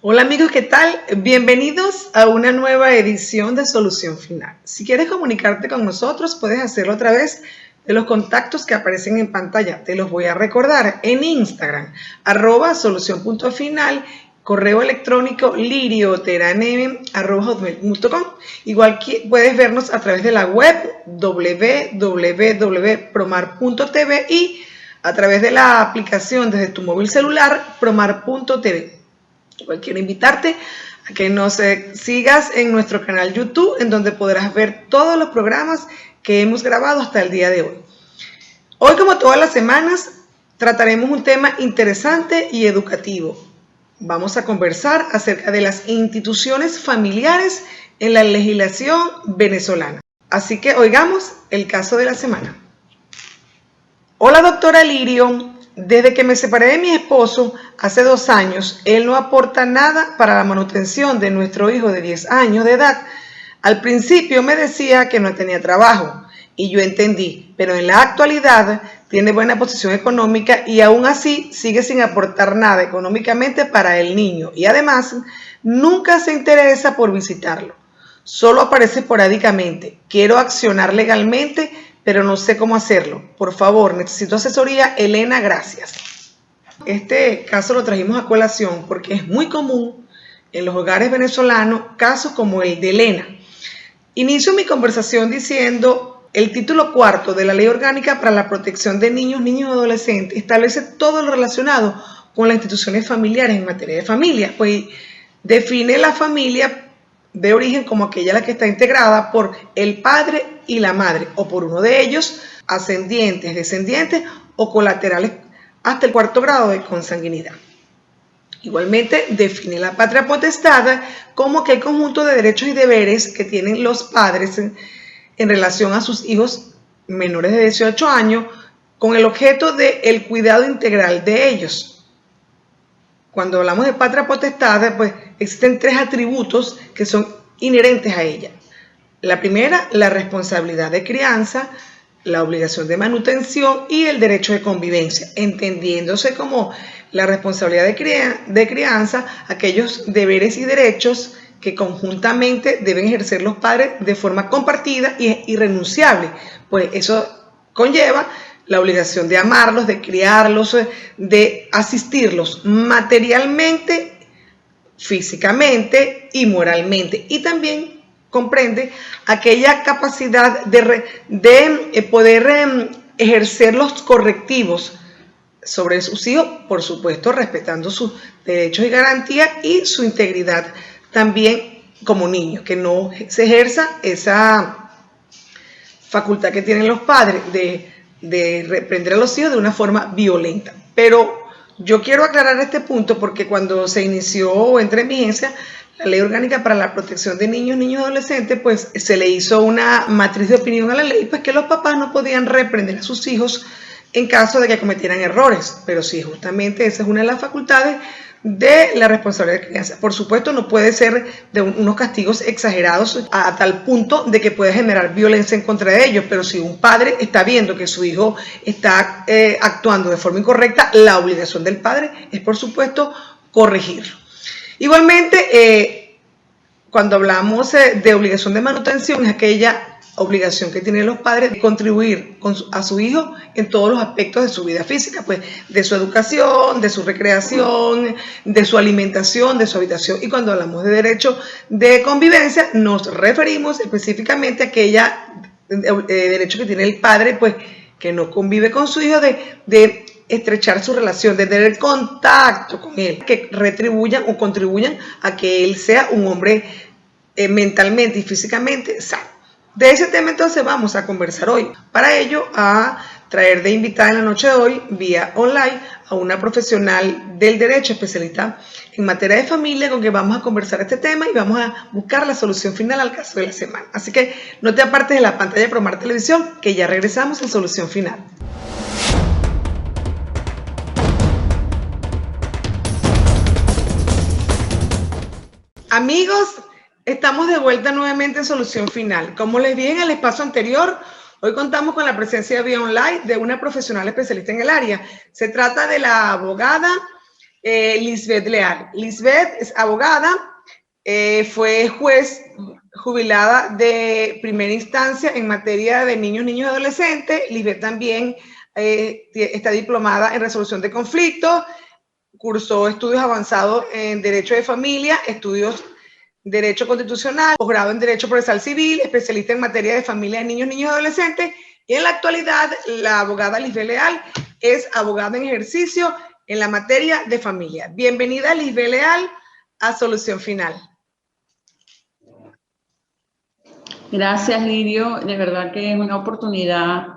Hola amigos, ¿qué tal? Bienvenidos a una nueva edición de Solución Final. Si quieres comunicarte con nosotros, puedes hacerlo a través de los contactos que aparecen en pantalla. Te los voy a recordar en Instagram, @solución.final, correo electrónico lirioteraneme@hotmail.com. Igual que puedes vernos a través de la web www.promar.tv y a través de la aplicación desde tu móvil celular, promar.tv. Igual quiero invitarte a que nos sigas en nuestro canal YouTube, en donde podrás ver todos los programas que hemos grabado hasta el día de hoy. Hoy, como todas las semanas, trataremos un tema interesante y educativo. Vamos a conversar acerca de las instituciones familiares en la legislación venezolana. Así que oigamos el caso de la semana. Hola, doctora Lirio. Desde que me separé de mi esposo hace 2 años, él no aporta nada para la manutención de nuestro hijo de 10 años de edad. Al principio me decía que no tenía trabajo y yo entendí, pero en la actualidad tiene buena posición económica y aún así sigue sin aportar nada económicamente para el niño y además nunca se interesa por visitarlo. Solo aparece esporádicamente. Quiero accionar legalmente, pero no sé cómo hacerlo. Por favor, necesito asesoría. Elena, gracias. Este caso lo trajimos a colación porque es muy común en los hogares venezolanos casos como el de Elena. Inicio mi conversación diciendo: el título 4 de la Ley Orgánica para la Protección de Niños y Adolescentes establece todo lo relacionado con las instituciones familiares en materia de familia, pues define la familia de origen como aquella la que está integrada por el padre y la madre, o por uno de ellos, ascendientes, descendientes o colaterales hasta el 4º grado de consanguinidad. Igualmente define la patria potestad como aquel conjunto de derechos y deberes que tienen los padres en relación a sus hijos menores de 18 años con el objeto del cuidado integral de ellos. Cuando hablamos de patria potestad, pues existen 3 atributos que son inherentes a ella. La primera, la responsabilidad de crianza, la obligación de manutención y el derecho de convivencia, entendiéndose como la responsabilidad de crianza, aquellos deberes y derechos que conjuntamente deben ejercer los padres de forma compartida y irrenunciable, pues eso conlleva la obligación de amarlos, de criarlos, de asistirlos materialmente, físicamente y moralmente. Y también comprende aquella capacidad de poder ejercer los correctivos sobre sus hijos, por supuesto respetando sus derechos y garantías y su integridad también como niños, que no se ejerza esa facultad que tienen los padres de reprender a los hijos de una forma violenta. Pero yo quiero aclarar este punto porque cuando se inició o entró en vigencia la Ley Orgánica para la Protección de Niños y Adolescentes, pues se le hizo una matriz de opinión a la ley, pues que los papás no podían reprender a sus hijos en caso de que cometieran errores. Pero sí, justamente esa es una de las facultades de la responsabilidad de crianza. Por supuesto, no puede ser de unos castigos exagerados a tal punto de que puede generar violencia en contra de ellos, pero si un padre está viendo que su hijo está actuando de forma incorrecta, la obligación del padre es, por supuesto, corregirlo. Igualmente, cuando hablamos de obligación de manutención, es aquella obligación que tienen los padres de contribuir a su hijo en todos los aspectos de su vida física, pues de su educación, de su recreación, de su alimentación, de su habitación. Y cuando hablamos de derecho de convivencia, nos referimos específicamente a aquella derecho que tiene el padre, pues que no convive con su hijo, de estrechar su relación, de tener contacto con él, que retribuyan o contribuyan a que él sea un hombre mentalmente y físicamente sano. De ese tema entonces vamos a conversar hoy. Para ello, a traer de invitada en la noche de hoy, vía online, a una profesional del derecho, especialista en materia de familia, con quien vamos a conversar este tema y vamos a buscar la solución final al caso de la semana. Así que no te apartes de la pantalla de Promar Televisión, que ya regresamos en Solución Final. Amigos, estamos de vuelta nuevamente en Solución Final. Como les dije en el espacio anterior, hoy contamos con la presencia vía online de una profesional especialista en el área. Se trata de la abogada Lisbeth Leal. Lisbeth es abogada, fue juez jubilada de primera instancia en materia de niños y adolescentes. Lisbeth también está diplomada en resolución de conflictos, cursó estudios avanzados en Derecho de Familia, estudios Derecho Constitucional, posgrado en Derecho Procesal Civil, especialista en materia de familia de niños y adolescentes. Y en la actualidad, la abogada Lisbeth Leal es abogada en ejercicio en la materia de familia. Bienvenida, Lisbeth Leal, a Solución Final. Gracias, Lidio. De verdad que es una oportunidad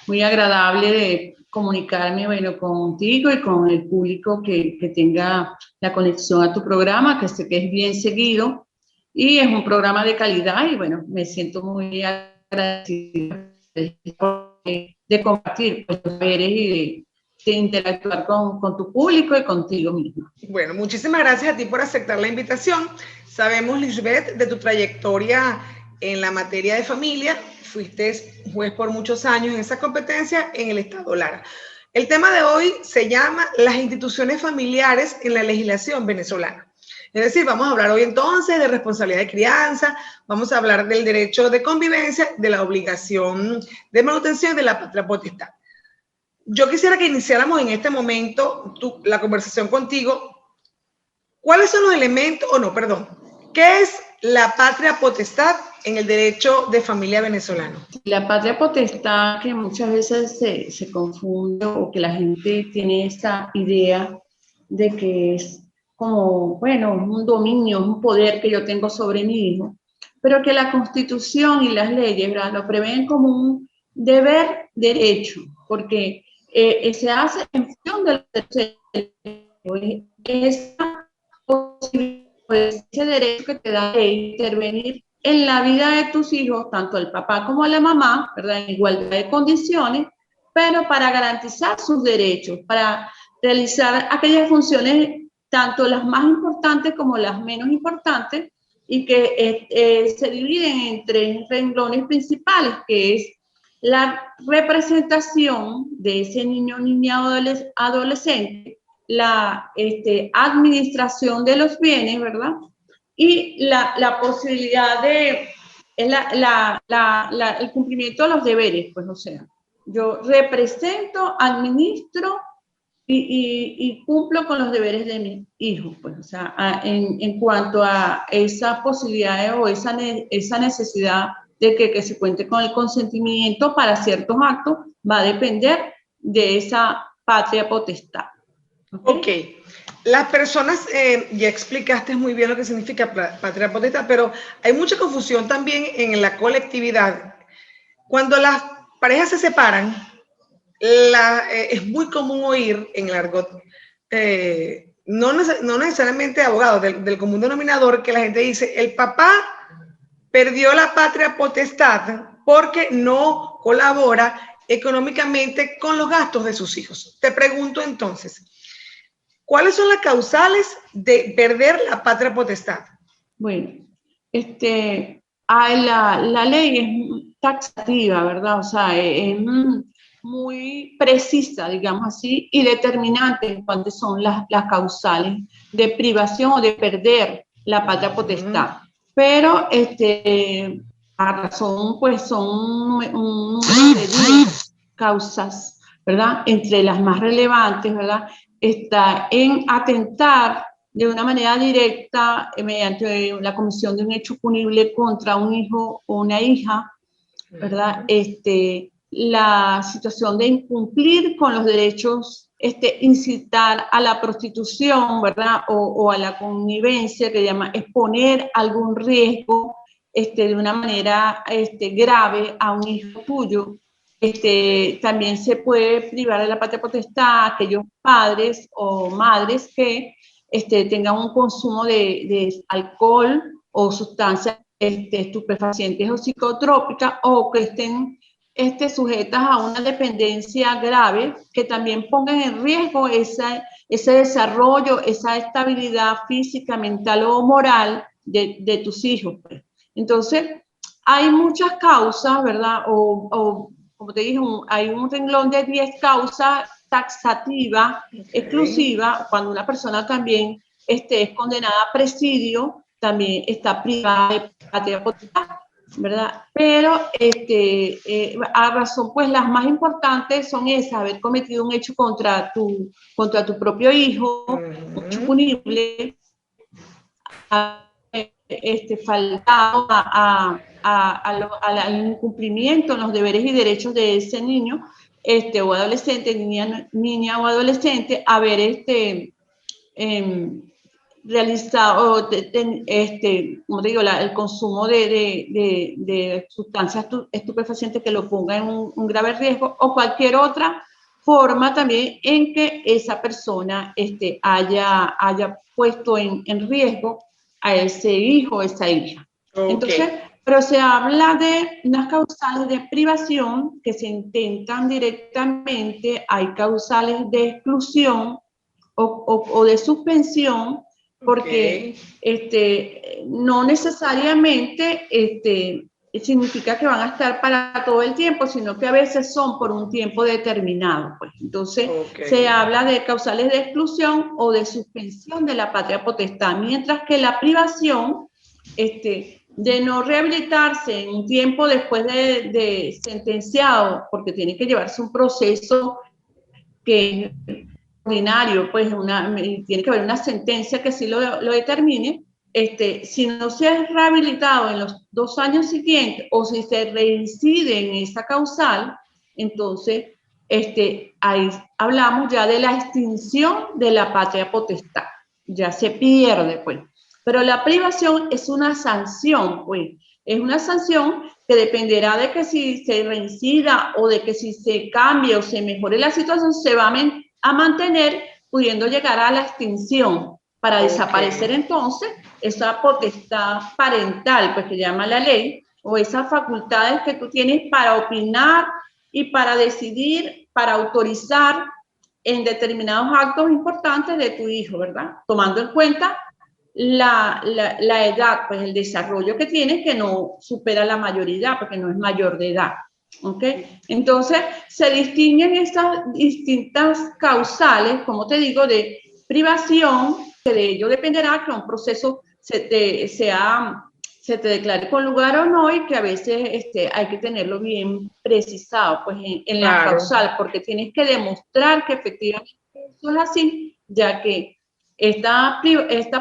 muy agradable de comunicarme, bueno, contigo y con el público que tenga la conexión a tu programa, que sé que es bien seguido y es un programa de calidad y, bueno, me siento muy agradecida de compartir pues, tus saberes y de interactuar con tu público y contigo mismo. Bueno, muchísimas gracias a ti por aceptar la invitación. Sabemos, Lisbeth, de tu trayectoria en la materia de familia. Fuiste juez por muchos años en esa competencia en el Estado Lara. El tema de hoy se llama las instituciones familiares en la legislación venezolana. Es decir, vamos a hablar hoy entonces de responsabilidad de crianza, vamos a hablar del derecho de convivencia, de la obligación de manutención de la patria potestad. Yo quisiera que iniciáramos en este momento la conversación contigo. ¿Cuáles son los elementos, qué es la patria potestad en el derecho de familia venezolano? La patria potestad, que muchas veces se confunde o que la gente tiene esa idea de que es como, bueno, un dominio, un poder que yo tengo sobre mi hijo, pero que la Constitución y las leyes, ¿verdad?, lo prevén como un deber derecho, porque se hace en función del derecho. Esa posibilidad, ese derecho que te da de intervenir en la vida de tus hijos, tanto el papá como la mamá, ¿verdad?, en igualdad de condiciones, pero para garantizar sus derechos, para realizar aquellas funciones, tanto las más importantes como las menos importantes, y que se dividen en tres renglones principales, que es la representación de ese niño, niña, adolescente, la administración de los bienes, ¿verdad?, y la posibilidad de el cumplimiento de los deberes, pues, o sea, yo represento, administro y cumplo con los deberes de mis hijos, pues, o sea, en cuanto a esa posibilidad o esa necesidad de que se cuente con el consentimiento para ciertos actos, va a depender de esa patria potestad. Ok. Las personas, ya explicaste muy bien lo que significa patria potestad, pero hay mucha confusión también en la colectividad. Cuando las parejas se separan, es muy común oír en el argot, no necesariamente abogados, del común denominador, que la gente dice, el papá perdió la patria potestad porque no colabora económicamente con los gastos de sus hijos. Te pregunto entonces, ¿cuáles son las causales de perder la patria potestad? Bueno, la ley es taxativa, ¿verdad? O sea, es muy precisa, digamos así, y determinante en cuanto son las causales de privación o de perder la patria potestad. Pero a razón, pues son un número de 10 causas, ¿verdad? Entre las más relevantes, ¿verdad?, está en atentar de una manera directa mediante la comisión de un hecho punible contra un hijo o una hija, ¿verdad? La situación de incumplir con los derechos, incitar a la prostitución, ¿verdad? O a la connivencia, que llama exponer algún riesgo de una manera grave a un hijo tuyo. También se puede privar de la patria potestad a aquellos padres o madres que tengan un consumo de alcohol o sustancias estupefacientes o psicotrópicas, o que estén sujetas a una dependencia grave, que también pongan en riesgo ese desarrollo, esa estabilidad física, mental o moral de tus hijos, pues. Entonces, hay muchas causas, ¿verdad? Como te dije, hay un renglón de 10 causas taxativa, exclusiva, cuando una persona también es condenada a presidio, también está privada de patria potestad, ¿verdad? Pero a razón, pues las más importantes son esas: haber cometido un hecho contra tu propio hijo, un hecho punible, faltado al incumplimiento en los deberes y derechos de ese niño o adolescente, niña o adolescente, haber realizado, como te digo, el consumo de sustancias estupefacientes que lo ponga en un grave riesgo, o cualquier otra forma también en que esa persona haya puesto en riesgo a ese hijo o esa hija. Okay. Entonces, pero se habla de unas causales de privación que se intentan directamente. Hay causales de exclusión o de suspensión, porque no necesariamente significa que van a estar para todo el tiempo, sino que a veces son por un tiempo determinado, pues. Entonces, se habla de causales de exclusión o de suspensión de la patria potestad, mientras que la privación, de no rehabilitarse en un tiempo después de sentenciado, porque tiene que llevarse un proceso que es ordinario, pues tiene que haber una sentencia que sí lo determine. Si no se ha rehabilitado en los 2 años siguientes, o si se reincide en esa causal, entonces ahí hablamos ya de la extinción de la patria potestad, ya se pierde, pues. Pero la privación es una sanción, pues, es una sanción que dependerá de que si se reincida o de que si se cambie o se mejore la situación, se va a mantener, pudiendo llegar a la extinción, para desaparecer entonces esa potestad parental, pues, que llama la ley, o esas facultades que tú tienes para opinar y para decidir, para autorizar en determinados actos importantes de tu hijo, ¿verdad? Tomando en cuenta la edad, pues el desarrollo que tiene, que no supera la mayoría, porque no es mayor de edad. ¿Ok? Entonces, se distinguen estas distintas causales, como te digo, de privación, que de ello dependerá que un proceso se te declare con lugar o no, y que a veces hay que tenerlo bien precisado, pues en la causal, porque tienes que demostrar que efectivamente eso es así, ya que esta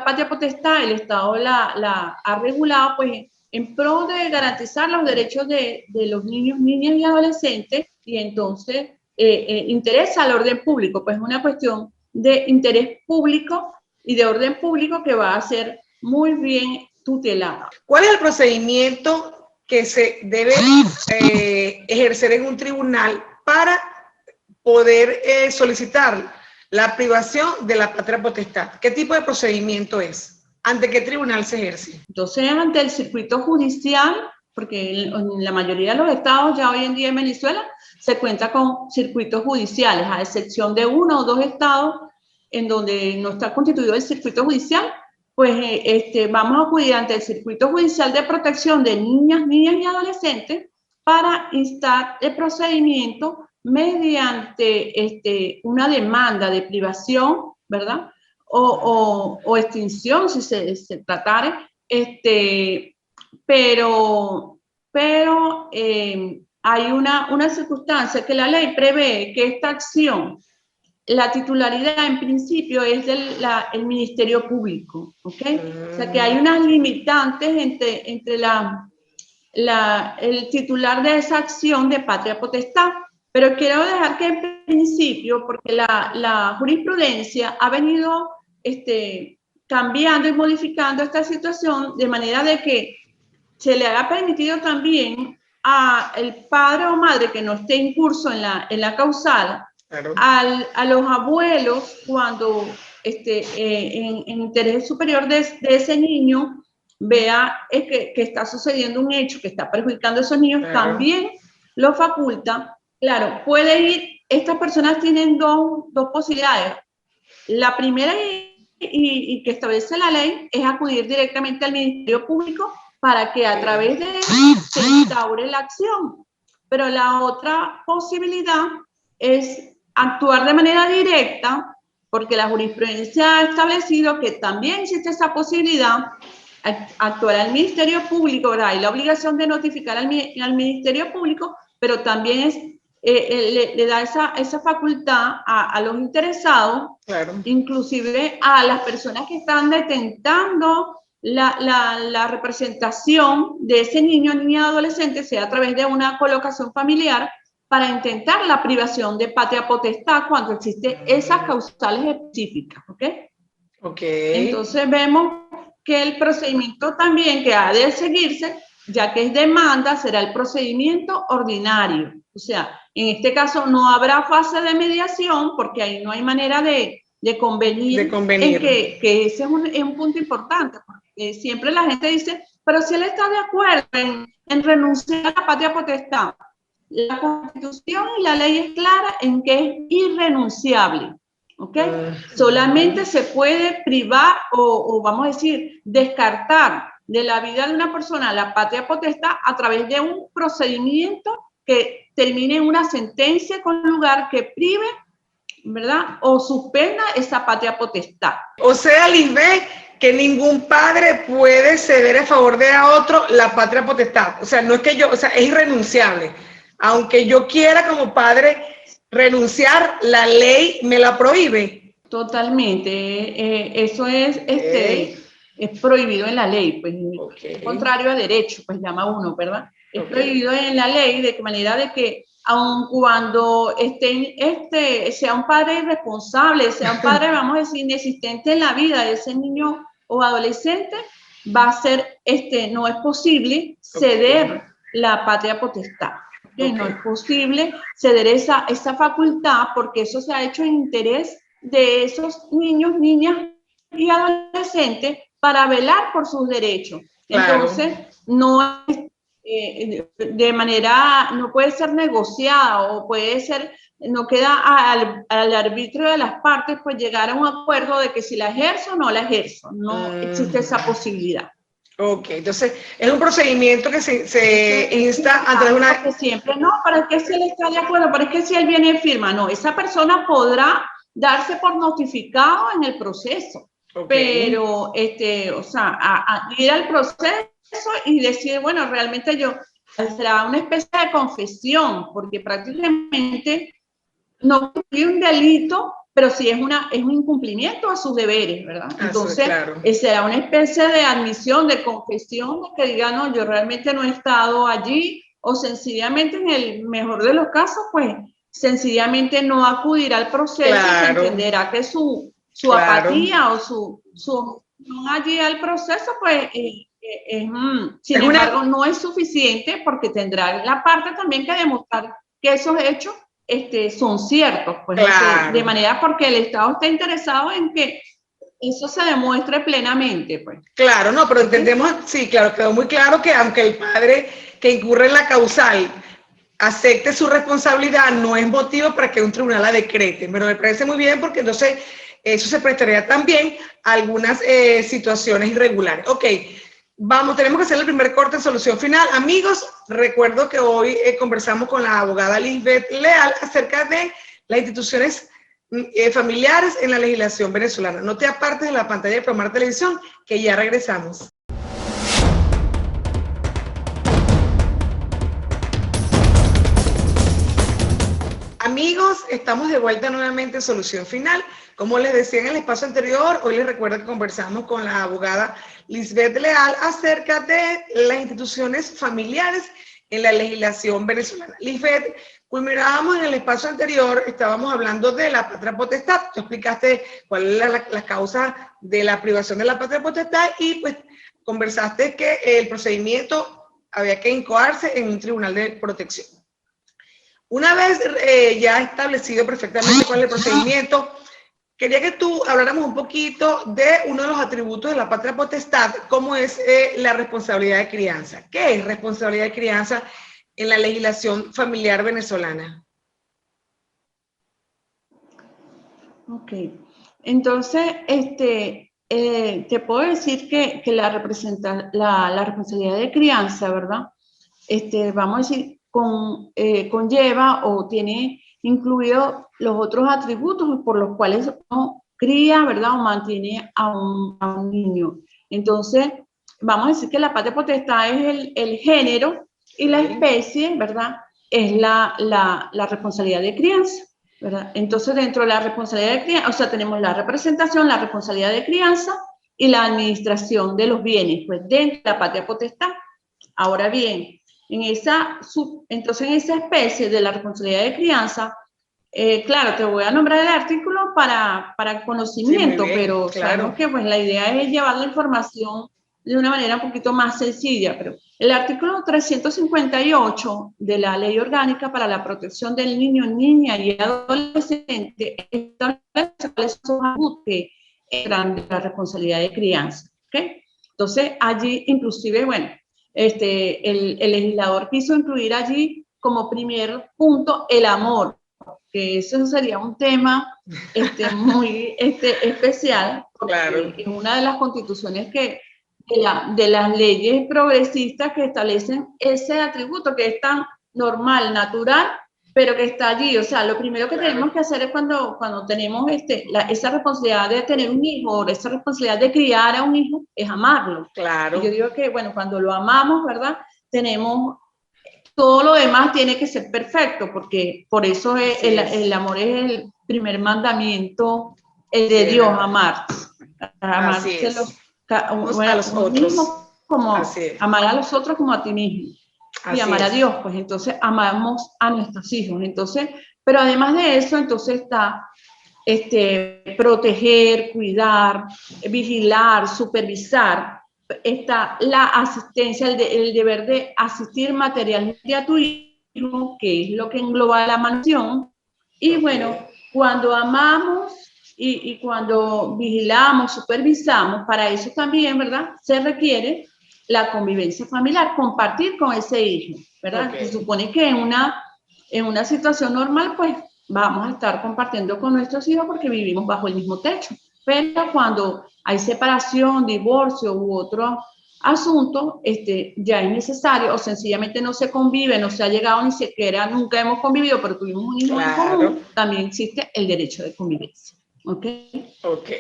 patria potestad el Estado la ha regulado, pues, en pro de garantizar los derechos de los niños, niñas y adolescentes, y entonces interesa al orden público, pues es una cuestión de interés público y de orden público que va a ser muy bien tutelada. ¿Cuál es el procedimiento que se debe ejercer en un tribunal para poder solicitar la privación de la patria potestad? ¿Qué tipo de procedimiento es? ¿Ante qué tribunal se ejerce? Entonces, ante el circuito judicial, porque en la mayoría de los estados ya hoy en día en Venezuela se cuenta con circuitos judiciales, a excepción de 1 o 2 estados en donde no está constituido el circuito judicial, pues vamos a acudir ante el circuito judicial de protección de niñas y adolescentes para instar el procedimiento mediante una demanda de privación, ¿verdad? O extinción, si se tratare, pero hay una circunstancia que la ley prevé, que esta acción, la titularidad en principio es del Ministerio Público, ¿ok? O sea que hay unas limitantes entre el titular de esa acción de patria potestad. Pero quiero dejar que en principio, porque la jurisprudencia ha venido cambiando y modificando esta situación, de manera de que se le haya permitido también al padre o madre que no esté incurso en la causal, claro, a los abuelos, cuando en interés superior de ese niño vea que está sucediendo un hecho que está perjudicando a esos niños, claro, también lo faculta. Claro, puede ir, estas personas tienen dos posibilidades. La primera, y que establece la ley, es acudir directamente al Ministerio Público para que a través de él se instaure la acción. Pero la otra posibilidad es actuar de manera directa, porque la jurisprudencia ha establecido que también existe esa posibilidad, actuar al Ministerio Público, ¿verdad? Hay la obligación de notificar al Ministerio Público, pero también es, le da esa facultad a los interesados, claro, inclusive a las personas que están detentando la representación de ese niño, niña, adolescente, sea a través de una colocación familiar, para intentar la privación de patria potestad cuando existen esas causales específicas, ¿ok? ok. Entonces vemos que el procedimiento también que ha de seguirse, ya que es demanda, será el procedimiento ordinario. O sea, en este caso no habrá fase de mediación porque ahí no hay manera de convenir. En que ese es un punto importante. Porque siempre la gente dice, pero si él está de acuerdo en renunciar a la patria potestad, la Constitución y la ley es clara en que es irrenunciable. ¿Ok? Solamente se puede privar o vamos a decir, descartar de la vida de una persona la patria potestad a través de un procedimiento que termine en una sentencia con lugar que prive, ¿verdad? O suspenda esa patria potestad. O sea, Lisbeth, que ningún padre puede ceder a favor de otro la patria potestad. O sea, no es que yo, o sea, es irrenunciable. Aunque yo quiera como padre renunciar, la ley me la prohíbe. Totalmente. Eso es, es prohibido en la ley, pues, contrario a derecho, pues llama uno, ¿verdad? Es prohibido en la ley de manera de que aun cuando sea un padre irresponsable, sea un padre, vamos a decir, inexistente en la vida de ese niño o adolescente, va a ser, no es posible ceder la patria potestad. No es posible ceder esa facultad porque eso se ha hecho en interés de esos niños, niñas y adolescentes para velar por sus derechos. Claro. Entonces, no es de manera, no puede ser negociada o puede ser, no queda al arbitrio de las partes pues llegar a un acuerdo de que si la ejerzo o no la ejerzo. No existe esa posibilidad. Ok, entonces es un procedimiento que se insta ante una... Que siempre, no, pero es que si él está de acuerdo, pero es que si él viene y firma, no, esa persona podrá darse por notificado en el proceso, pero, o sea, ir al proceso y decir, bueno, realmente será una especie de confesión, porque prácticamente no hay un delito, pero sí es un incumplimiento a sus deberes, ¿verdad? Entonces, claro, será una especie de admisión, de confesión, de que diga, no, yo realmente no he estado allí, o sencillamente, en el mejor de los casos, pues, sencillamente no acudirá al proceso, claro, se entenderá que su claro, apatía o su no allí al proceso, pues, sin embargo, no es suficiente porque tendrá la parte también que demostrar que esos hechos son ciertos, pues, claro, de manera porque el Estado está interesado en que eso se demuestre plenamente, pues. Claro, no, pero entendemos, sí, claro, quedó muy claro que aunque el padre que incurre en la causal acepte su responsabilidad, no es motivo para que un tribunal la decrete, pero me parece muy bien porque entonces eso se prestaría también a algunas situaciones irregulares. Ok, vamos, tenemos que hacer el primer corte en solución final. Amigos, recuerdo que hoy conversamos con la abogada Lisbeth Leal acerca de las instituciones familiares en la legislación venezolana. No te apartes de la pantalla de Promar Televisión, que ya regresamos. Amigos, estamos de vuelta nuevamente en Solución Final. Como les decía en el espacio anterior, hoy les recuerdo que conversamos con la abogada Lisbeth Leal acerca de las instituciones familiares en la legislación venezolana. Lisbeth, culminábamos en el espacio anterior, estábamos hablando de la patria potestad. Tú explicaste cuál es la causa de la privación de la patria potestad y pues conversaste que el procedimiento había que incoarse en un tribunal de protección. Una vez ya establecido perfectamente cuál es el procedimiento, quería que tú habláramos un poquito de uno de los atributos de la patria potestad, como es la responsabilidad de crianza. ¿Qué es responsabilidad de crianza en la legislación familiar venezolana? Ok, entonces, te puedo decir que la responsabilidad de crianza, ¿verdad? Vamos a decir, conlleva o tiene incluidos los otros atributos por los cuales uno cría, ¿verdad? O mantiene a un niño. Entonces, vamos a decir que la patria potestad es el género y la especie, ¿verdad? Es la responsabilidad de crianza, ¿verdad? Entonces, dentro de la responsabilidad de crianza, o sea, tenemos la representación, la responsabilidad de crianza y la administración de los bienes, pues dentro de la patria potestad. Ahora bien, entonces en esa especie de la responsabilidad de crianza, claro, te voy a nombrar el artículo para conocimiento, Sí, bien, pero claro. sabemos que pues la idea es llevar la información de una manera un poquito más sencilla, pero el artículo 358 de la Ley Orgánica para la Protección del Niño, Niña y Adolescente establece cuáles son los atributos que entran de la responsabilidad de crianza, ¿ok? Entonces, allí inclusive, bueno, el legislador quiso incluir allí como primer punto el amor, que eso sería un tema muy especial, porque Claro. es una de las constituciones de las leyes progresistas que establecen ese atributo que es tan normal, natural, pero que está allí. O sea, lo primero que tenemos que hacer es cuando tenemos esa responsabilidad de tener un hijo, esa responsabilidad de criar a un hijo, es amarlo. Claro. Y yo digo que, bueno, cuando lo amamos, ¿verdad? Tenemos todo lo demás tiene que ser perfecto, porque por eso el amor es el primer mandamiento de Dios, amar. Amarse a los otros. Amar a los otros como a ti mismo. Y amar a Dios, pues entonces amamos a nuestros hijos. Entonces, pero además de eso, entonces está proteger, cuidar, vigilar, supervisar. Está la asistencia, el deber de asistir materialmente a tu hijo, que es lo que engloba la mansión. Y bueno, cuando amamos y cuando vigilamos, supervisamos, para eso también, ¿verdad? Se requiere la convivencia familiar, compartir con ese hijo, ¿verdad? Se supone que en una situación normal, pues vamos a estar compartiendo con nuestros hijos porque vivimos bajo el mismo techo. Pero cuando hay separación, divorcio u otro asunto, ya es necesario o sencillamente no se convive, no se ha llegado ni siquiera, nunca hemos convivido, pero tuvimos un hijo en común, también existe el derecho de convivencia. ¿Ok? Ok.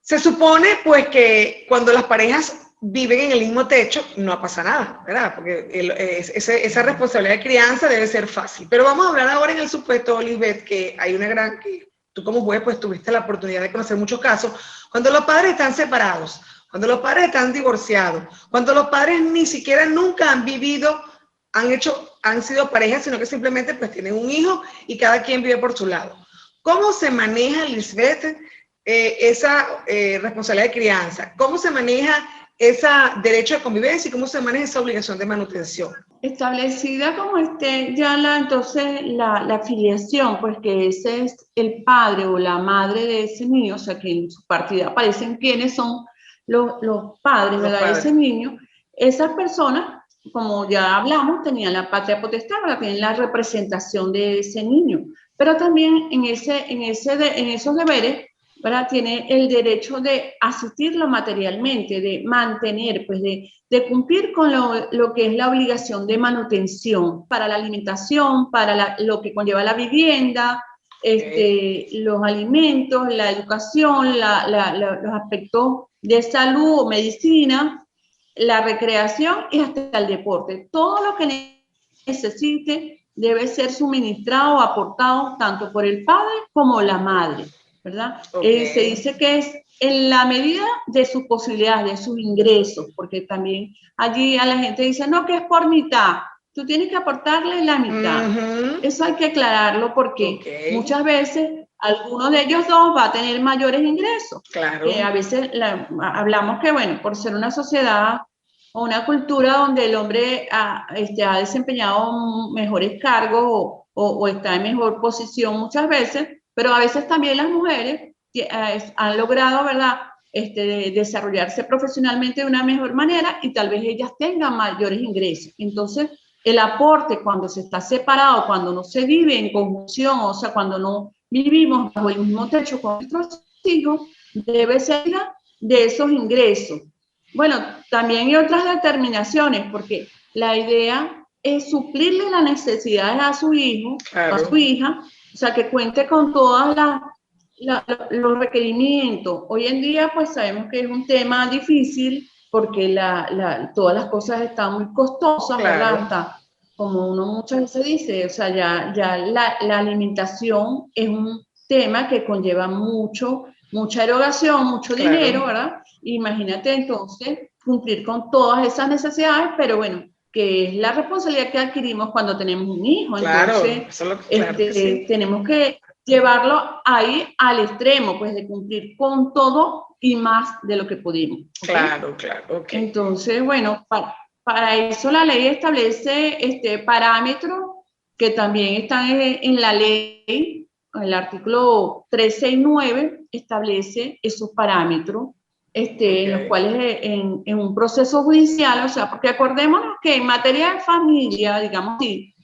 Se supone pues que cuando las parejas viven en el mismo techo, no pasa nada, ¿verdad? Porque esa responsabilidad de crianza debe ser fácil. Pero vamos a hablar ahora en el supuesto, Lisbeth, que hay una gran... Tú como juez pues tuviste la oportunidad de conocer muchos casos, cuando los padres están separados, cuando los padres están divorciados, cuando los padres ni siquiera nunca han vivido, han sido parejas, sino que simplemente pues tienen un hijo y cada quien vive por su lado. ¿Cómo se maneja, Lisbeth, esa responsabilidad de crianza? ¿Cómo se maneja ese derecho de convivencia y cómo se maneja esa obligación de manutención? Establecida como entonces la filiación, pues que ese es el padre o la madre de ese niño, o sea que en su partida aparecen quiénes son los padres, ¿verdad? De ese niño. Esas personas, como ya hablamos, tenían la patria potestad, ¿verdad? Tienen la representación de ese niño, pero también en esos deberes, ¿verdad? Tiene el derecho de asistirlo materialmente, de mantener, pues de cumplir con lo que es la obligación de manutención para la alimentación, para lo que conlleva la vivienda, los alimentos, la educación, los aspectos de salud o medicina, la recreación y hasta el deporte. Todo lo que necesite debe ser suministrado o aportado tanto por el padre como la madre, ¿verdad? Se dice que es en la medida de sus posibilidades, de sus ingresos, porque también allí a la gente dice, no, que es por mitad, tú tienes que aportarle la mitad. Eso hay que aclararlo porque muchas veces alguno de ellos dos va a tener mayores ingresos. Claro. A veces hablamos que, bueno, por ser una sociedad o una cultura donde el hombre ha desempeñado mejores cargos o está en mejor posición muchas veces, pero a veces también las mujeres han logrado, ¿verdad?, desarrollarse profesionalmente de una mejor manera y tal vez ellas tengan mayores ingresos. Entonces, el aporte cuando se está separado, cuando no se vive en conjunción, o sea, cuando no vivimos bajo el mismo techo con nuestros hijos, debe ser de esos ingresos. Bueno, también hay otras determinaciones, porque la idea es suplirle las necesidades a su hijo, o a su hija, o sea, que cuente con todas los requerimientos. Hoy en día, pues sabemos que es un tema difícil porque todas las cosas están muy costosas, Claro. ¿verdad? Hasta, como uno muchas veces dice, o sea, ya la alimentación es un tema que conlleva mucha erogación, mucho dinero, ¿verdad? Imagínate entonces cumplir con todas esas necesidades, pero bueno, que es la responsabilidad que adquirimos cuando tenemos un hijo. Claro, Entonces, claro que sí. tenemos que llevarlo ahí al extremo, pues de cumplir con todo y más de lo que pudimos. ¿Okay? Claro, ok. Entonces, bueno, para eso la ley establece parámetros que también están en la ley. El artículo 369 establece esos parámetros en los cuales en un proceso judicial, o sea, porque acordémonos que en materia de familia, digamos así,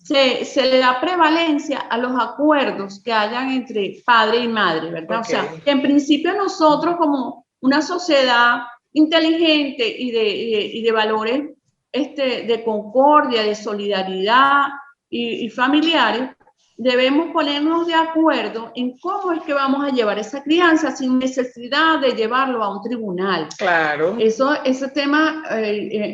se le da prevalencia a los acuerdos que hayan entre padre y madre, ¿verdad? O sea, que en principio nosotros como una sociedad inteligente y de valores de concordia, de solidaridad y familiares, debemos ponernos de acuerdo en cómo es que vamos a llevar esa crianza sin necesidad de llevarlo a un tribunal. Claro. Ese tema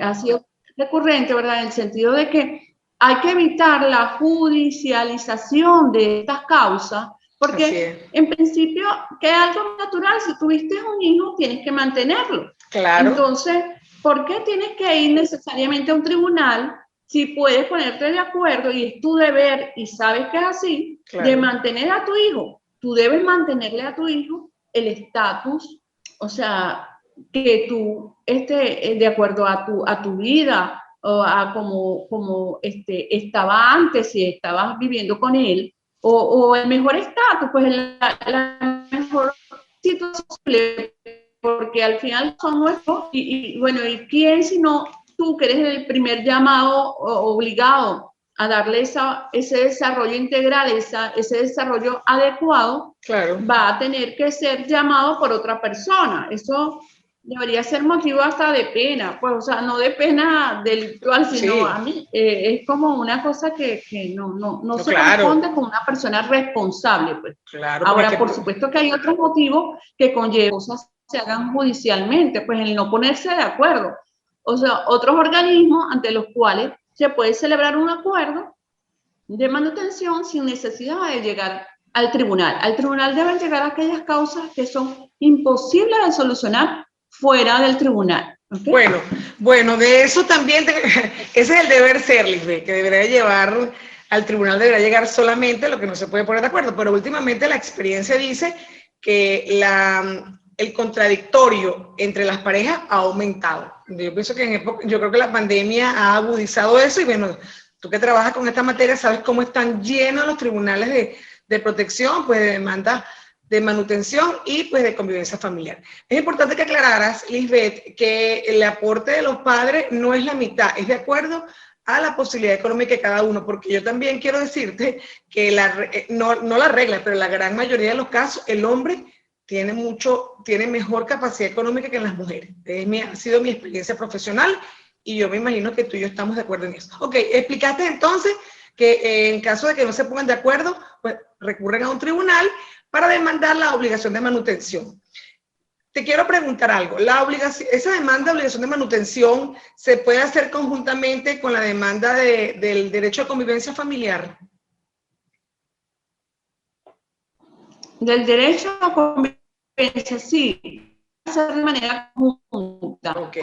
ha sido recurrente, ¿verdad? En el sentido de que hay que evitar la judicialización de estas causas, porque en principio, que es algo natural, si tuviste un hijo, tienes que mantenerlo. Claro. Entonces, ¿por qué tienes que ir necesariamente a un tribunal si puedes ponerte de acuerdo y es tu deber y sabes que es así, de mantener a tu hijo? Tú debes mantenerle a tu hijo el estatus, o sea, que tú de acuerdo a tu vida, o a como estaba antes, si estabas viviendo con él, o el mejor estatus, pues la mejor situación, porque al final son nuestros, y bueno, ¿y quién sino tú, que eres el primer llamado obligado a darle ese desarrollo integral, ese desarrollo adecuado, va a tener que ser llamado por otra persona? Eso debería ser motivo hasta de pena, pues, o sea, no de pena delictual, sino a mí, es como una cosa que no se corresponde con una persona responsable, pues. Ahora, por supuesto que hay otros motivos que conllevan cosas se hagan judicialmente, pues el no ponerse de acuerdo. O sea, otros organismos ante los cuales se puede celebrar un acuerdo de manutención sin necesidad de llegar al tribunal. Al tribunal deben llegar aquellas causas que son imposibles de solucionar fuera del tribunal. ¿Okay? Bueno, de eso también, ese es el deber ser, Lisbeth, que debería llevar al tribunal, debería llegar solamente lo que no se puede poner de acuerdo, pero últimamente la experiencia dice que el contradictorio entre las parejas ha aumentado. Yo pienso que yo creo que la pandemia ha agudizado eso, y bueno, tú que trabajas con esta materia sabes cómo están llenos los tribunales de protección, pues de demanda de manutención y pues de convivencia familiar. Es importante que aclararas, Lisbeth, que el aporte de los padres no es la mitad, es de acuerdo a la posibilidad económica de cada uno, porque yo también quiero decirte que no la regla, pero la gran mayoría de los casos, el hombre tiene mejor capacidad económica que las mujeres. Ha sido mi experiencia profesional y yo me imagino que tú y yo estamos de acuerdo en eso. Ok, explicaste entonces que en caso de que no se pongan de acuerdo, pues recurren a un tribunal para demandar la obligación de manutención. Te quiero preguntar algo. ¿Esa demanda de obligación de manutención se puede hacer conjuntamente con la demanda del derecho a convivencia familiar? Del derecho a convivencia, sí, hacer de manera conjunta, ¿ok?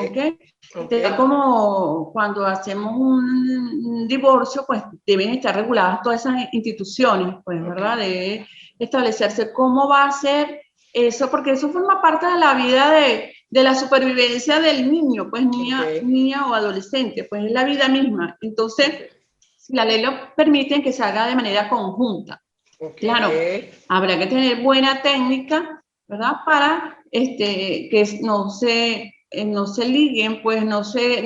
Como cuando hacemos un divorcio, pues deben estar reguladas todas esas instituciones, pues, ¿verdad? Debe establecerse cómo va a ser eso, porque eso forma parte de la vida de la supervivencia del niño, pues niña o adolescente, pues es la vida misma. Entonces, si la ley lo permite, que se haga de manera conjunta. Claro, habrá que tener buena técnica, ¿verdad? Para que no se liguen, pues no se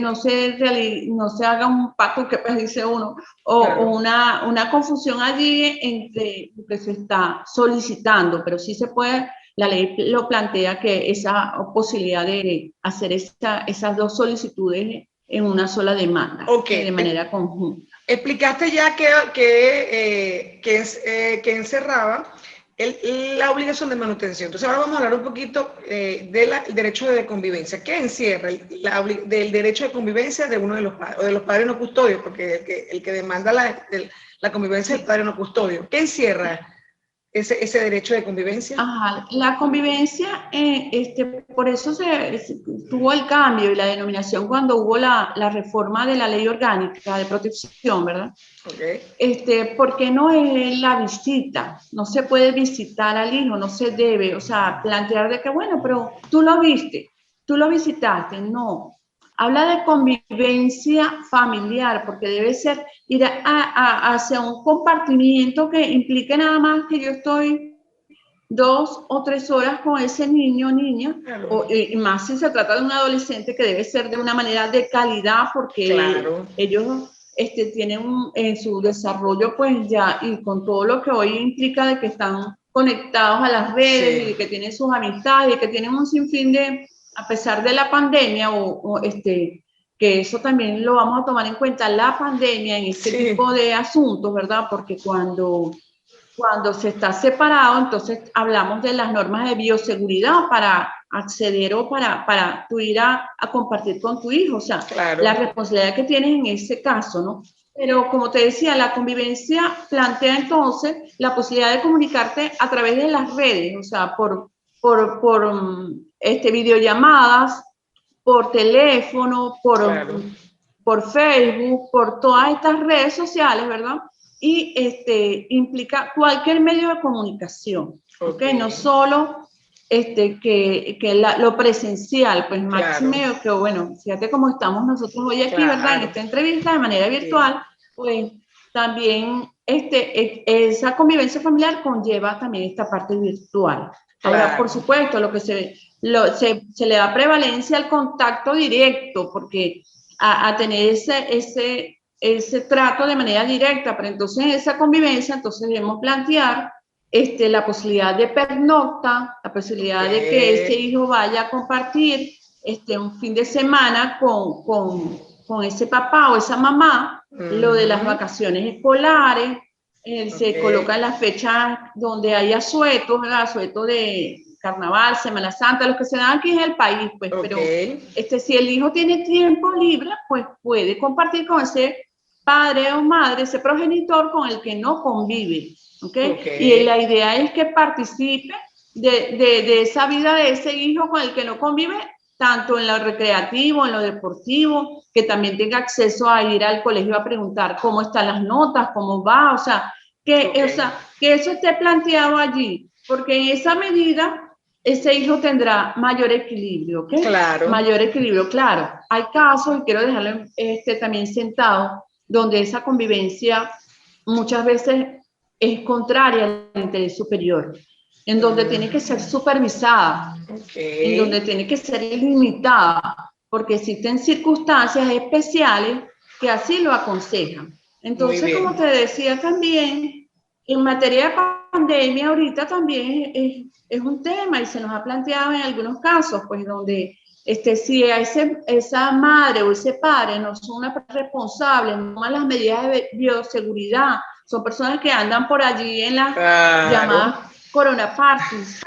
haga un pacto que pues dice uno, o una confusión allí entre lo que se está solicitando, pero sí se puede, la ley lo plantea, que esa posibilidad de hacer esas dos solicitudes en una sola demanda, de manera conjunta. Explicaste ya que encerraba la obligación de manutención. Entonces ahora vamos a hablar un poquito del derecho de convivencia. ¿Qué encierra del derecho de convivencia de uno de los padres, o de los padres no custodios? Porque el que demanda la convivencia es el padre no custodio. ¿Qué encierra ese derecho de convivencia? Ajá, la convivencia, por eso tuvo el cambio y la denominación cuando hubo la reforma de la ley orgánica de protección, ¿verdad? Okay. Porque no es la visita, no se puede visitar al hijo, no se debe, o sea, plantear de que, bueno, pero tú lo viste, tú lo visitaste, no. Habla de convivencia familiar, porque debe ser ir hacia un compartimiento que implique nada más que yo estoy 2 o 3 horas con ese niño o niña, Claro. y más si se trata de un adolescente, que debe ser de una manera de calidad, porque claro. ellos tienen en su desarrollo, pues ya, y con todo lo que hoy implica de que están conectados a las redes, sí, y de que tienen sus amistades, y que tienen un sinfín de, a pesar de la pandemia, que eso también lo vamos a tomar en cuenta, la pandemia en este sí. tipo de asuntos, ¿verdad? Porque cuando se está separado, entonces hablamos de las normas de bioseguridad para acceder o para tú ir a compartir con tu hijo, o sea, claro. La responsabilidad que tienes en ese caso, ¿no? Pero como te decía, la convivencia plantea entonces la posibilidad de comunicarte a través de las redes, o sea, por videollamadas, por teléfono, claro. por Facebook, por todas estas redes sociales, ¿verdad? Y implica cualquier medio de comunicación, ¿okay? No solo lo presencial, pues claro. Máxime, que bueno, fíjate cómo estamos nosotros hoy aquí, claro. ¿verdad? En esta entrevista de manera virtual, sí. Pues también esa convivencia familiar conlleva también esta parte virtual. Claro. Ahora, por supuesto, lo que se le da prevalencia al contacto directo, porque a tener ese trato de manera directa, pero entonces en esa convivencia, entonces debemos plantear la posibilidad de pernocta, la posibilidad okay. de que ese hijo vaya a compartir un fin de semana con ese papá o esa mamá, lo de las vacaciones escolares, okay. Se colocan las fechas donde haya asuetos, ¿verdad? Asueto de Carnaval, Semana Santa, los que se dan aquí en el país, pues, okay. Pero si el hijo tiene tiempo libre, pues puede compartir con ese padre o madre, ese progenitor con el que no convive, ¿okay? Okay. Y la idea es que participe de esa vida de ese hijo con el que no convive, tanto en lo recreativo, en lo deportivo, que también tenga acceso a ir al colegio a preguntar cómo están las notas, cómo va, o sea, que eso esté planteado allí, porque en esa medida ese hijo tendrá mayor equilibrio, ¿ok? Claro. Mayor equilibrio, claro. Hay casos, y quiero dejarlo también sentado, donde esa convivencia muchas veces es contraria al interés superior, en donde tiene que ser supervisada, okay. En donde tiene que ser limitada, porque existen circunstancias especiales que así lo aconsejan. Entonces, como te decía también, en materia de pandemia ahorita también es un tema y se nos ha planteado en algunos casos, pues donde si esa madre o ese padre no son una responsable, no toman las medidas de bioseguridad, son personas que andan por allí en las claro. llamadas corona parties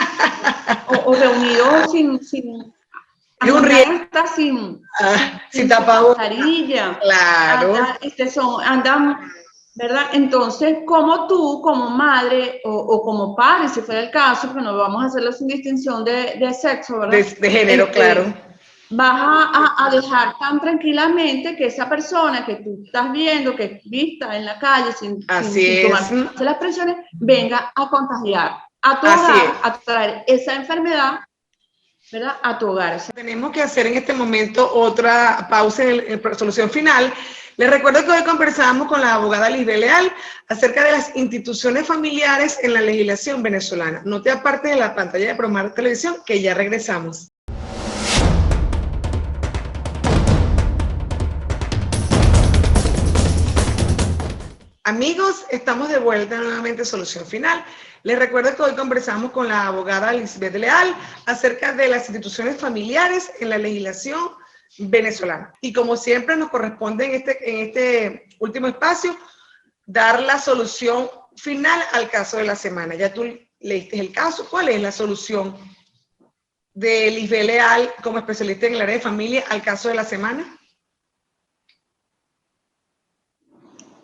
o reunidos sin un sin mascarilla. Claro. Andan, ¿verdad? Entonces, como tú, como madre o como padre, si fuera el caso, porque no vamos a hacerlo sin distinción de sexo, ¿verdad? De género, claro. Vas a dejar tan tranquilamente que esa persona que tú estás viendo, que es vista en la calle sin tomarse las presiones, venga a contagiar, a traer esa enfermedad, ¿verdad? A tu hogar. Tenemos que hacer en este momento otra pausa en Solución Final. Les recuerdo que hoy conversábamos con la abogada Lisbeth Leal acerca de las instituciones familiares en la legislación venezolana. No te apartes de la pantalla de Promar Televisión, que ya regresamos. Amigos, estamos de vuelta nuevamente en Solución Final. Les recuerdo que hoy conversamos con la abogada Lisbeth Leal acerca de las instituciones familiares en la legislación venezolano. Y como siempre nos corresponde en este último espacio, dar la solución final al caso de la semana. Ya tú leíste el caso. ¿Cuál es la solución de Lisbeth Leal como especialista en el área de familia al caso de la semana?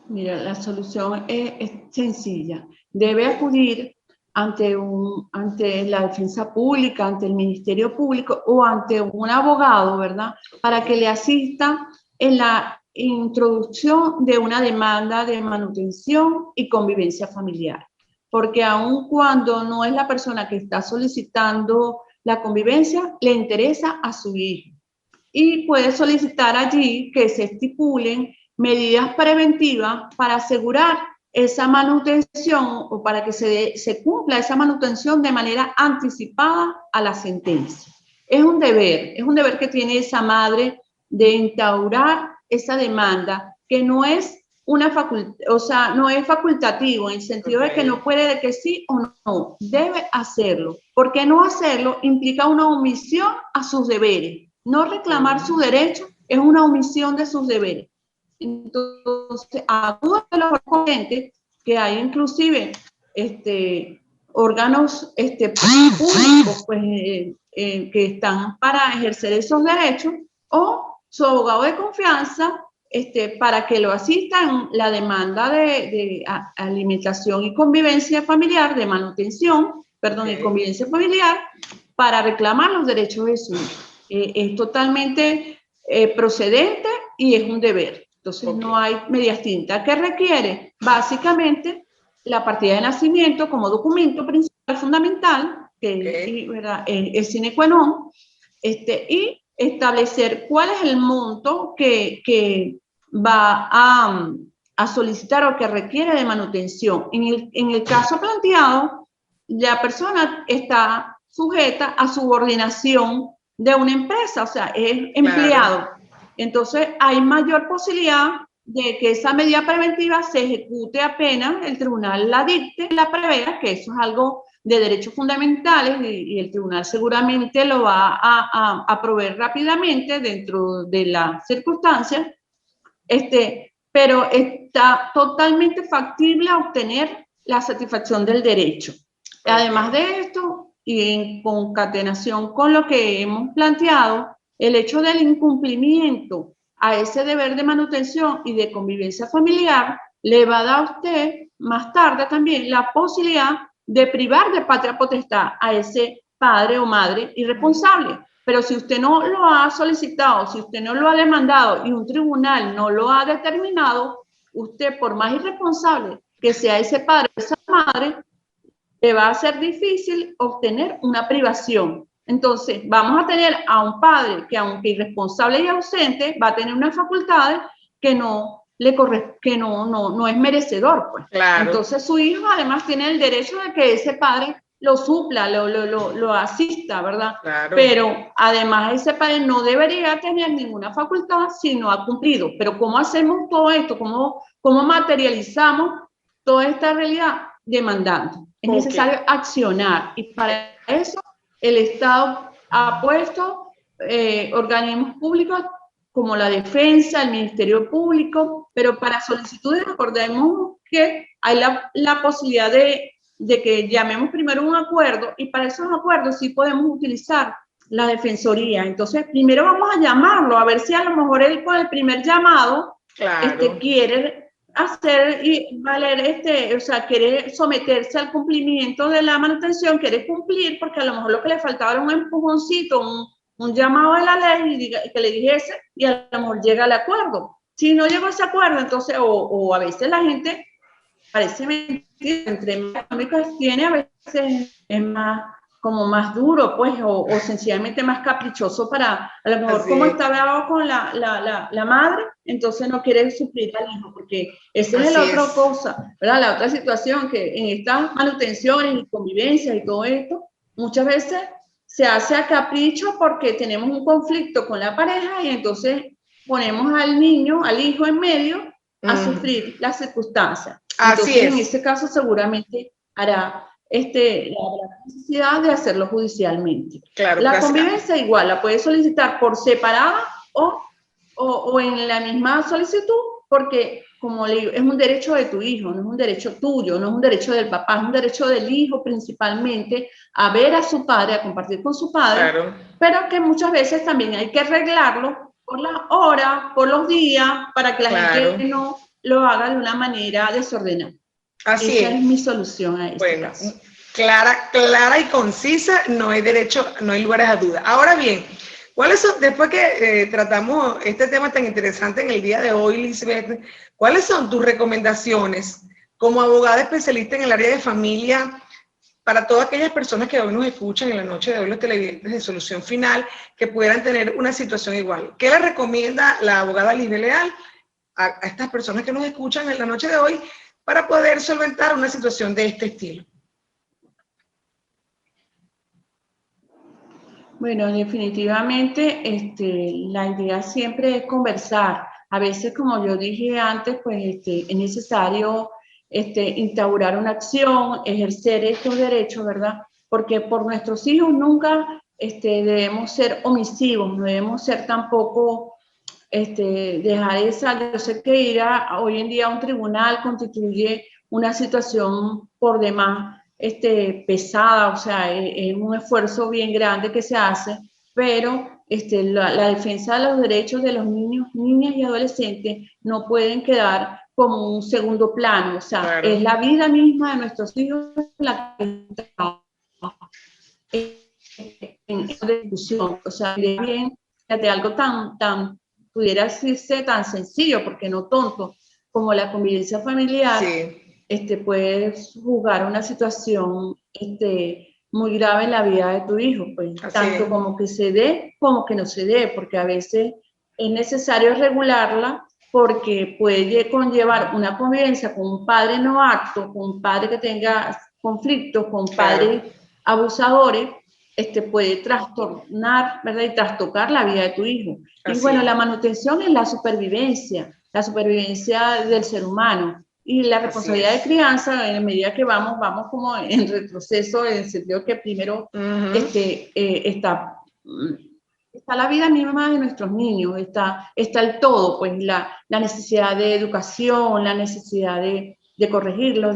Mira, la solución es sencilla. Debe acudir ante la defensa pública, ante el Ministerio Público o ante un abogado, ¿verdad? Para que le asista en la introducción de una demanda de manutención y convivencia familiar. Porque aun cuando no es la persona que está solicitando la convivencia, le interesa a su hijo. Y puede solicitar allí que se estipulen medidas preventivas para asegurar esa manutención o para que se cumpla esa manutención de manera anticipada a la sentencia. Es un deber que tiene esa madre de instaurar esa demanda, que no es no es facultativo, en el sentido de que no puede, de que sí o no, debe hacerlo, porque no hacerlo implica una omisión a sus deberes. No reclamar su derecho es una omisión de sus deberes. Entonces, acude a los corrientes, que hay inclusive órganos públicos pues, que están para ejercer esos derechos, o su abogado de confianza para que lo asista en la demanda de alimentación y convivencia familiar, de manutención, perdón, y convivencia familiar, para reclamar los derechos de su hijo. Es totalmente procedente y es un deber. Entonces no hay medias tintas. ¿Qué requiere? Básicamente la partida de nacimiento como documento principal fundamental, que es sine qua non, y establecer cuál es el monto que va a solicitar o que requiere de manutención. En el caso planteado, la persona está sujeta a subordinación de una empresa, o sea, es empleado. Claro. Entonces, hay mayor posibilidad de que esa medida preventiva se ejecute apenas el tribunal la dicte, la prevea, que eso es algo de derechos fundamentales y el tribunal seguramente lo va a proveer rápidamente dentro de las circunstancias, pero está totalmente factible obtener la satisfacción del derecho. Además de esto, y en concatenación con lo que hemos planteado, el hecho del incumplimiento a ese deber de manutención y de convivencia familiar le va a dar a usted más tarde también la posibilidad de privar de patria potestad a ese padre o madre irresponsable. Pero si usted no lo ha solicitado, si usted no lo ha demandado y un tribunal no lo ha determinado, usted, por más irresponsable que sea ese padre o esa madre, le va a ser difícil obtener una privación. Entonces, vamos a tener a un padre que, aunque irresponsable y ausente, va a tener unas facultades que no es merecedor, pues. Claro. Entonces, su hijo además tiene el derecho de que ese padre lo supla, lo asista, ¿verdad? Claro. Pero además ese padre no debería tener ninguna facultad si no ha cumplido. Pero ¿cómo hacemos todo esto? ¿Cómo materializamos toda esta realidad? Demandando. Es necesario accionar, y para eso el Estado ha puesto organismos públicos como la defensa, el Ministerio Público, pero para solicitudes recordemos que hay la posibilidad de que llamemos primero un acuerdo, y para esos acuerdos sí podemos utilizar la defensoría. Entonces, primero vamos a llamarlo, a ver si a lo mejor él con el primer llamado quiere hacer y valer o sea, quiere someterse al cumplimiento de la manutención, quiere cumplir, porque a lo mejor lo que le faltaba era un empujoncito, un llamado de la ley que le dijese, y a lo mejor llega al acuerdo. Si no llegó a ese acuerdo, entonces, o a veces la gente, parece mentira, entre más económicas tiene, a veces es más duro, pues, o sencillamente más caprichoso para, a lo mejor, como está bravo con la madre, entonces no quiere suplir al hijo, porque esa es la otra cosa, ¿verdad? La otra situación, que en estas manutenciones y convivencias y todo esto, muchas veces se hace a capricho porque tenemos un conflicto con la pareja y entonces ponemos al niño, al hijo en medio a sufrir las circunstancias. Entonces, en ese caso seguramente habrá la necesidad de hacerlo judicialmente. Claro, la convivencia igual, la puede solicitar por separada o en la misma solicitud, porque, como le digo, es un derecho de tu hijo, no es un derecho tuyo, no es un derecho del papá, es un derecho del hijo principalmente a ver a su padre, a compartir con su padre, Claro. pero que muchas veces también hay que arreglarlo por las horas, por los días, para que la gente no lo haga de una manera desordenada. Así Esa es mi solución a este caso. Clara y concisa, no hay derecho, no hay lugares a duda. Ahora bien, ¿cuáles son, después que tratamos este tema tan interesante en el día de hoy, Lisbeth, cuáles son tus recomendaciones como abogada especialista en el área de familia para todas aquellas personas que hoy nos escuchan en la noche de hoy, los televidentes de Solución Final, que pudieran tener una situación igual? ¿Qué le recomienda la abogada Lisbeth Leal a estas personas que nos escuchan en la noche de hoy para poder solventar una situación de este estilo? Bueno, definitivamente la idea siempre es conversar. A veces, como yo dije antes, pues es necesario instaurar una acción, ejercer estos derechos, ¿verdad? Porque por nuestros hijos nunca debemos ser omisivos, no debemos ser tampoco dejar esa. Yo sé que ir hoy en día a un tribunal constituye una situación por demás pesada, o sea, es un esfuerzo bien grande que se hace, pero la defensa de los derechos de los niños, niñas y adolescentes no pueden quedar como un segundo plano, o sea, es la vida misma de nuestros hijos la que está en discusión, o sea, bien, de algo tan pudiera decirse tan sencillo, porque no tonto, como la convivencia familiar, puede jugar una situación muy grave en la vida de tu hijo, pues tanto como que se dé como que no se dé, porque a veces es necesario regularla porque puede conllevar una convivencia con un padre no apto, con un padre que tenga conflictos, con padres abusadores, puede trastornar, ¿verdad? Y trastocar la vida de tu hijo. Y bueno, la manutención es la supervivencia del ser humano. Y la responsabilidad de crianza, en la medida que vamos como en retroceso, en el sentido que primero está la vida misma de nuestros niños, está el todo, pues la necesidad de educación, la necesidad de corregirlos,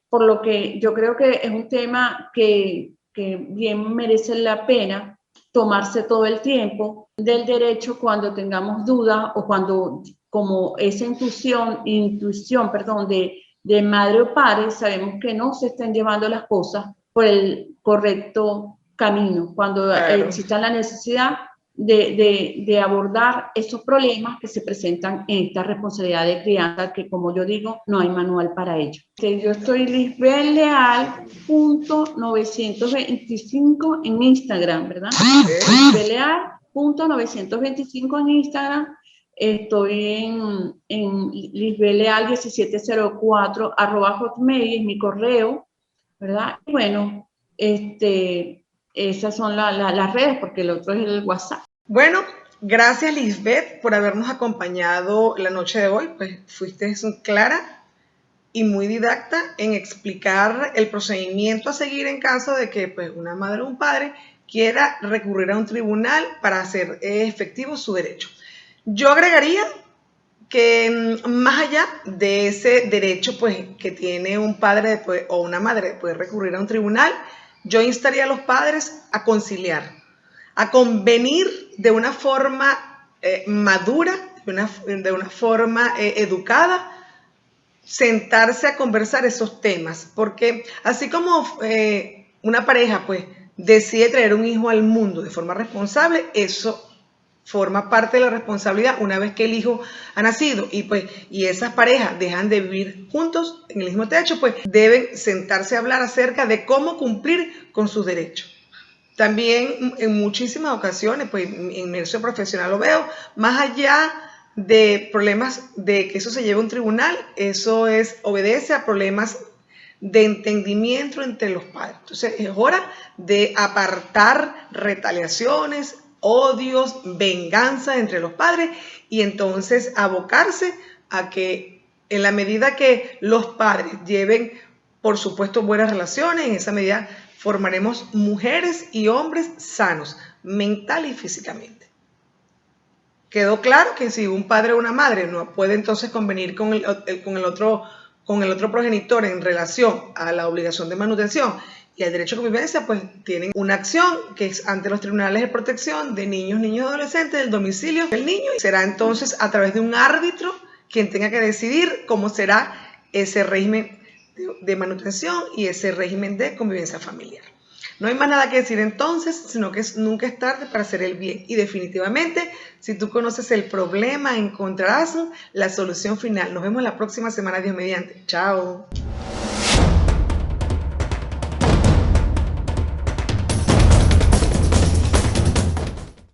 por lo que yo creo que es un tema que bien merece la pena tomarse todo el tiempo del derecho cuando tengamos dudas o cuando, como esa intuición de madre o padre, sabemos que no se están llevando las cosas por el correcto camino, cuando exista la necesidad de abordar esos problemas que se presentan en esta responsabilidad de crianza, que como yo digo, no hay manual para ello. Yo estoy lisbethleal.925 en Instagram, ¿verdad? lisbethleal.925 en Instagram. Estoy en lisbethleal1704 @hotmail, es mi correo, ¿verdad? Y bueno, esas son las redes, porque el otro es el WhatsApp. Bueno, gracias Lisbeth por habernos acompañado la noche de hoy. Pues fuiste clara y muy didacta en explicar el procedimiento a seguir en caso de que pues, una madre o un padre quiera recurrir a un tribunal para hacer efectivo su derecho. Yo agregaría que más allá de ese derecho pues, que tiene un padre o una madre de poder recurrir a un tribunal, yo instaría a los padres a conciliar, a convenir de una forma madura, de una forma educada, sentarse a conversar esos temas, porque así como una pareja pues decide traer un hijo al mundo de forma responsable, eso forma parte de la responsabilidad una vez que el hijo ha nacido y esas parejas dejan de vivir juntos en el mismo techo, pues deben sentarse a hablar acerca de cómo cumplir con sus derechos. También en muchísimas ocasiones, pues en mi profesional lo veo, más allá de problemas de que eso se lleve a un tribunal, eso obedece a problemas de entendimiento entre los padres. Entonces es hora de apartar retaliaciones, odios, venganza entre los padres y entonces abocarse a que en la medida que los padres lleven, por supuesto, buenas relaciones, en esa medida formaremos mujeres y hombres sanos, mental y físicamente. Quedó claro que si un padre o una madre no puede entonces convenir con el otro progenitor en relación a la obligación de manutención y al derecho de convivencia, pues tienen una acción que es ante los tribunales de protección de niños y adolescentes del domicilio del niño, y será entonces a través de un árbitro quien tenga que decidir cómo será ese régimen de manutención y ese régimen de convivencia familiar. No hay más nada que decir entonces, sino que nunca es tarde para hacer el bien. Y definitivamente, si tú conoces el problema, encontrarás la solución final. Nos vemos la próxima semana, Dios mediante. Chao.